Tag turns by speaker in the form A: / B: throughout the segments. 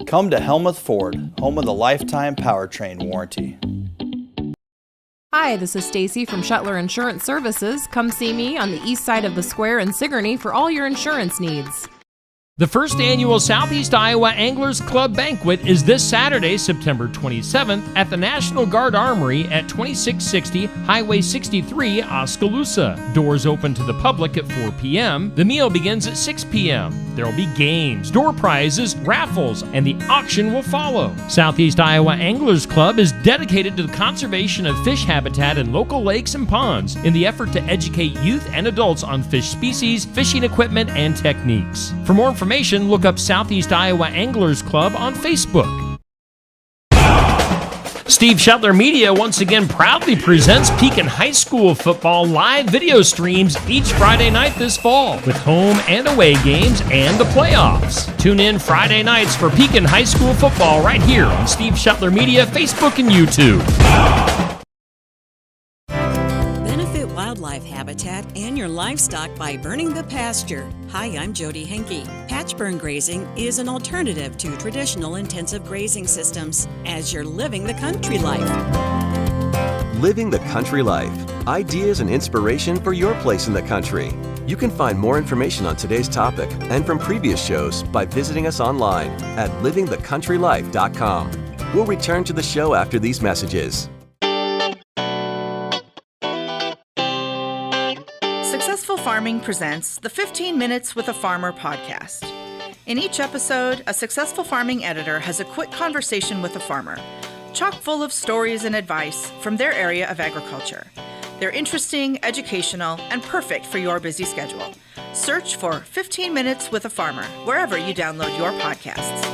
A: Come to Helmuth Ford, home of the lifetime powertrain warranty.
B: Hi, this is Stacy from Shuttler Insurance Services. Come see me on the east side of the square in Sigourney for all your insurance needs.
C: The first annual Southeast Iowa Anglers Club Banquet is this Saturday, September 27th at the National Guard Armory at 2660 Highway 63, Oskaloosa. Doors open to the public at 4 p.m. The meal begins at 6 p.m. There will be games, door prizes, raffles, and the auction will follow. Southeast Iowa Anglers Club is dedicated to the conservation of fish habitat in local lakes and ponds in the effort to educate youth and adults on fish species, fishing equipment, and techniques. For more information, look up Southeast Iowa Anglers Club on Facebook. Steve Shuttler Media once again proudly presents Pekin High School football live video streams each Friday night this fall, with home and away games and the playoffs. Tune in Friday nights for Pekin High School football right here on Steve Shuttler Media, Facebook, and YouTube.
D: Wildlife habitat and your livestock by burning the pasture. Hi, I'm Jody Henke. Patch burn grazing is an alternative to traditional intensive grazing systems as you're living the country life.
E: Living the country life. Ideas and inspiration for your place in the country. You can find more information on today's topic and from previous shows by visiting us online at livingthecountrylife.com. We'll return to the show after these messages.
F: Successful Farming presents the 15 Minutes with a Farmer podcast. In each episode, a successful farming editor has a quick conversation with a farmer, chock full of stories and advice from their area of agriculture. They're interesting, educational, and perfect for your busy schedule. Search for 15 Minutes with a Farmer wherever you download your podcasts.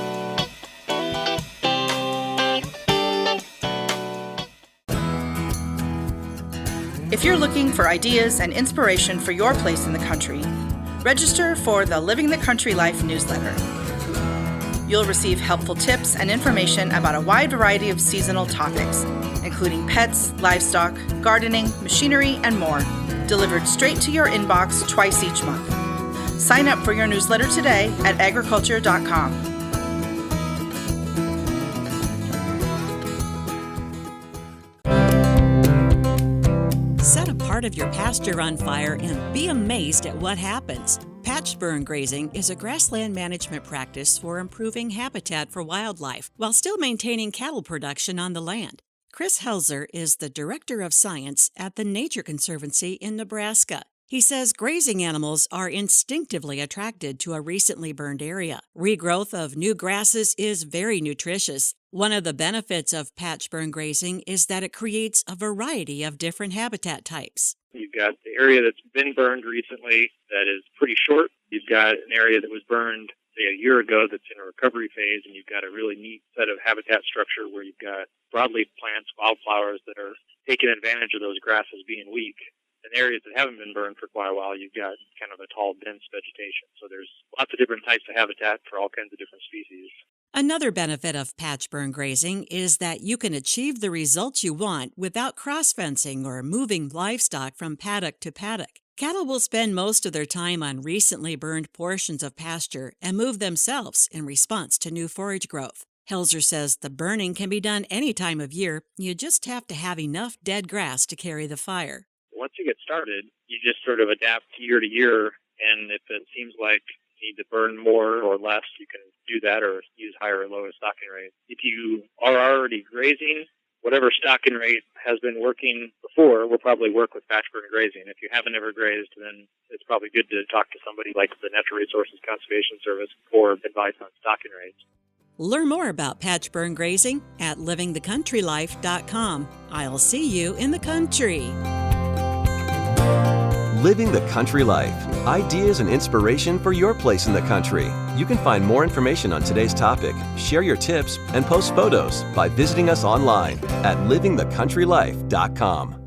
F: If you're looking for ideas and inspiration for your place in the country, register for the Living the Country Life newsletter. You'll receive helpful tips and information about a wide variety of seasonal topics, including pets, livestock, gardening, machinery, and more, delivered straight to your inbox twice each month. Sign up for your newsletter today at agriculture.com.
D: Set a part of your pasture on fire and be amazed at what happens. Patch burn grazing is a grassland management practice for improving habitat for wildlife while still maintaining cattle production on the land. Chris Helzer is the Director of Science at the Nature Conservancy in Nebraska. He says grazing animals are instinctively attracted to a recently burned area. Regrowth of new grasses is very nutritious. One of the benefits of patch burn grazing is that it creates a variety of different habitat types.
G: You've got the area that's been burned recently that is pretty short. You've got an area that was burned, say, a year ago that's in a recovery phase, and you've got a really neat set of habitat structure where you've got broadleaf plants, wildflowers that are taking advantage of those grasses being weak. In areas that haven't been burned for quite a while, you've got kind of a tall, dense vegetation. So there's lots of different types of habitat for all kinds of different species.
D: Another benefit of patch burn grazing is that you can achieve the results you want without cross-fencing or moving livestock from paddock to paddock. Cattle will spend most of their time on recently burned portions of pasture and move themselves in response to new forage growth. Helzer says the burning can be done any time of year. You just have to have enough dead grass to carry the fire.
G: Once you get started, you just sort of adapt year to year, and if it seems like you need to burn more or less, you can do that or use higher or lower stocking rate. If you are already grazing, whatever stocking rate has been working before will probably work with patch burn grazing. If you haven't ever grazed, then it's probably good to talk to somebody like the Natural Resources Conservation Service for advice on stocking rates.
D: Learn more about patch burn grazing at livingthecountrylife.com. I'll see you in the country.
E: Living the country life. Ideas and inspiration for your place in the country. You can find more information on today's topic, share your tips, and post photos by visiting us online at livingthecountrylife.com.